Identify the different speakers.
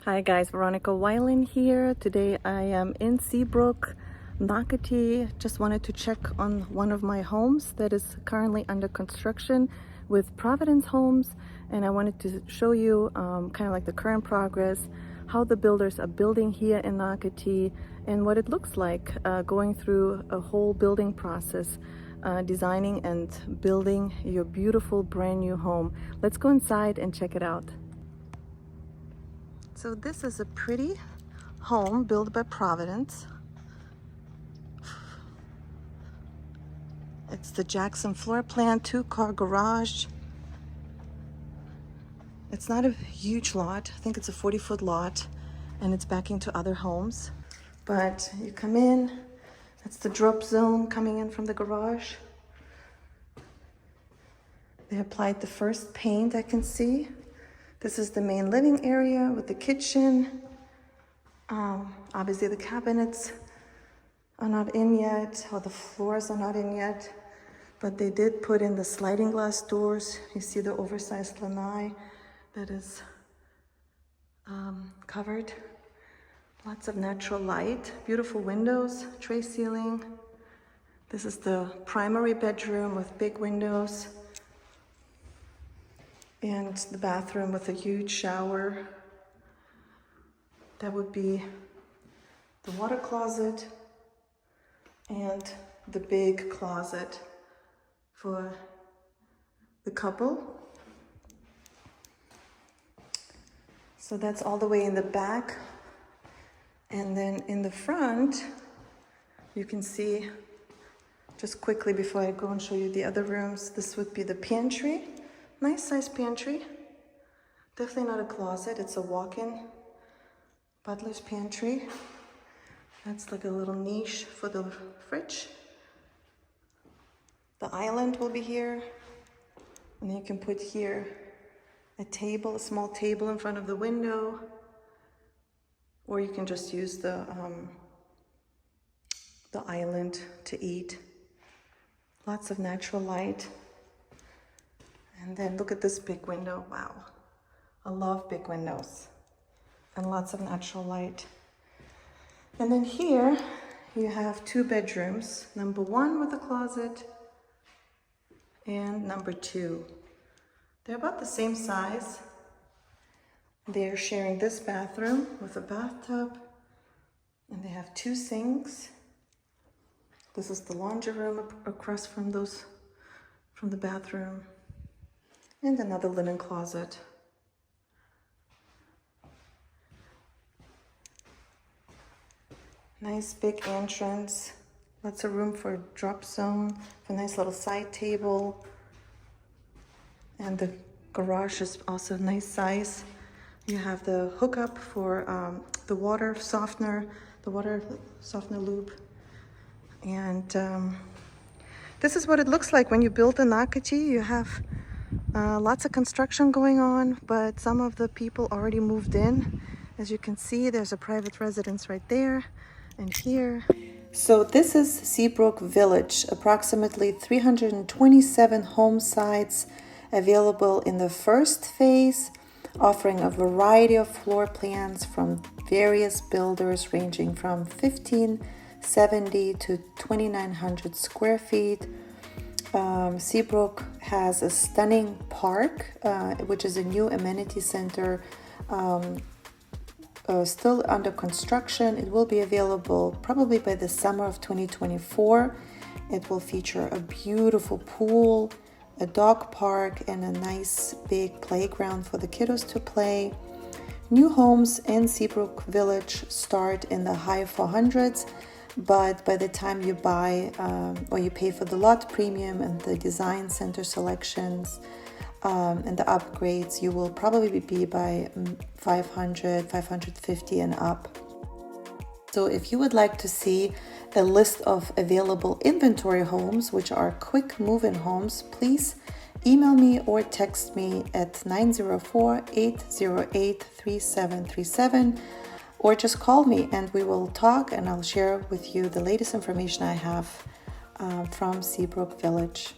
Speaker 1: Hi guys, Veronica Weiland here. Today I am in Seabrook, Nocatee. Just wanted to check on one of my homes that is currently under construction with Providence Homes, and I wanted to show you kind of like the current progress, how the builders are building here in Nocatee, and what it looks like going through a whole building process, designing and building your beautiful brand new home. Let's go inside and check it out. So this is a pretty home built by Providence. It's the Jackson floor plan, 2-car garage. It's not a huge lot. I think it's a 40-foot lot, and it's backing to other homes. But you come in, that's the drop zone coming in from the garage. They applied the first paint I can see. This is the main living area with the kitchen. Obviously the cabinets are not in yet, or the floors are not in yet, but they did put in the sliding glass doors. You see the oversized lanai that is covered. Lots of natural light, beautiful windows, tray ceiling. This is the primary bedroom with big windows, and the bathroom with a huge shower. That would be the water closet and the big closet for the couple. So that's all the way in the back. And then in the front, you can see, just quickly before I go and show you the other rooms, this would be the pantry. Nice size pantry. Definitely not a closet, it's a walk-in butler's pantry. That's like a little niche for the fridge. The island will be here. And then you can put here a table, a small table in front of the window. Or you can just use the island to eat. Lots of natural light. And then look at this big window. Wow. I love big windows. And lots of natural light. And then here you have 2 bedrooms. Number 1 with a closet and number 2. They're about the same size. They're sharing this bathroom with a bathtub. And they have 2 sinks. This is the laundry room across from the bathroom. And another linen closet. Nice big entrance. Lots of room for a drop zone, a nice little side table. And the garage is also a nice size. You have the hookup for the water softener loop. And this is what it looks like when you build a Nocatee. You have lots of construction going on, but some of the people already moved in. As you can see, there's a private residence right there and here. So this is Seabrook Village, approximately 327 home sites available in the first phase, offering a variety of floor plans from various builders ranging from 1570 to 2900 square feet. Seabrook has a stunning park, which is a new amenity center, still under construction. It will be available probably by the summer of 2024. It will feature a beautiful pool, a dog park, and a nice big playground for the kiddos to play. New homes in Seabrook Village start in the high 400s, but by the time you buy or you pay for the lot premium and the design center selections and the upgrades, you will probably be by 500, 550 and up. So if you would like to see a list of available inventory homes, which are quick move-in homes, please email me or text me at 904-808-3737, or just call me and we will talk and I'll share with you the latest information I have from Seabrook Village.